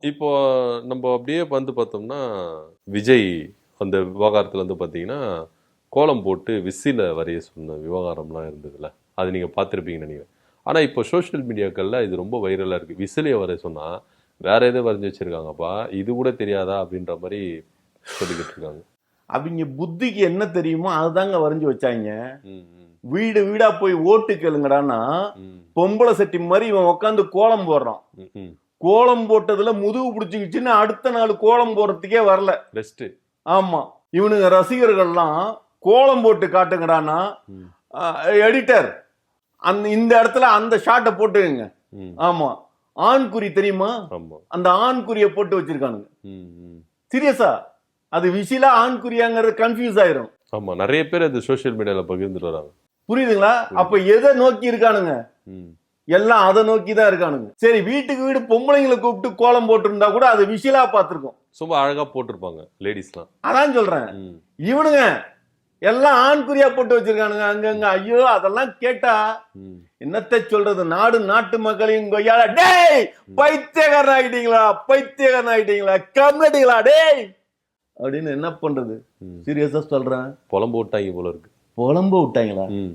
இப்போ நம்ம அப்படியே வந்து பார்த்தோம்னா, விஜய் அந்த விவகாரத்துல வந்து பார்த்தீங்கன்னா, கோலம் போட்டு விசில வரைய சொன்ன விவகாரம்லாம் இருந்ததுல்ல. அது நீங்க பார்த்திருப்பீங்கன்னு நெனைக்கிறேன். ஆனா இப்போ சோசியல் மீடியாக்கள்ல இது ரொம்ப வைரலா இருக்கு. விசிலிய வரைய சொன்னா, வேற ஏதோ வரைஞ்சு வச்சிருக்காங்கப்பா. இது கூட தெரியாதா? அப்படின்ற மாரி சொல்லிக்கிட்டு இருக்காங்க. அவங்க புத்திக்கு என்ன தெரியுமோ அதுதாங்க வரைஞ்சு வச்சாங்க. ம், ம், வீடு வீடா போய் ஓட்டு கேளுங்கடான்னா, ம், பொம்பளை சட்டி மாதிரி இவன் உட்காந்து கோலம் போடுறான். ம், ம். கோலம் போட்டதுல முதுகு பிடிச்சிக்கிச்சுன்னு அடுத்த நாள் கோலம் போடுறதுக்கே வரல. பெஸ்ட். ஆமா, இவனுங்க ரசிகர்கள்லாம் கோலம் போட்டு காட்டுங்கடான்னா, ம், எடிட்டர் இந்த இடத்துல அந்த ஷாட்டை போட்டுங்க. ம். ஆமா, ஆண்குறி தெரியுமா? ஆமா. அந்த ஆண்குறிய போட்டு வச்சிருக்கானுங்க. ம், ம். சீரியஸா, அது விசிலா ஆண்குறியாங்கிறது கன்ஃபியூஸ் ஆயிரும். ஆமா. நெறைய பேர் அது சோசியல் மீடியால பகிர்ந்துட்டு வராங்க. புரியுதுங்களா? அப்ப எதை நோக்கி இருக்கானுங்க? ம். எல்லாம் அதை நோக்கி தான் இருக்கானுங்க. சரி, வீட்டுக்கு வீடு பொம்பளைங்களை கூப்பிட்டு கோலம் போட்டிருந்தா கூட அது விசிலா பார்த்திருக்கும். ரொம்ப அழகா போட்டிருப்பாங்க லேடிஸ்லாம். அதான் சொல்றேன். ம். இவனுங்க எல்லாம் ஆண்குறியா போட்டு வச்சிருக்கானுங்க அங்கங்க. ஐயோ, அதெல்லாம் கேட்டா ம். என்னத்தை சொல்றது? நாட்டு மக்களையும் கொய்யால, டேய் பைத்தியக்காரன் ஆகிட்டீங்களா, பைத்தியக்காரன் ஆகிட்டீங்களா, கம்மிட்டீங்களா டேய் அப்படின்னு என்ன பண்றது? ம். சீரியஸா சொல்றேன், புலம்பு விட்டாங்க போல இருக்கு. புலம்பு விட்டாங்களா? ம்.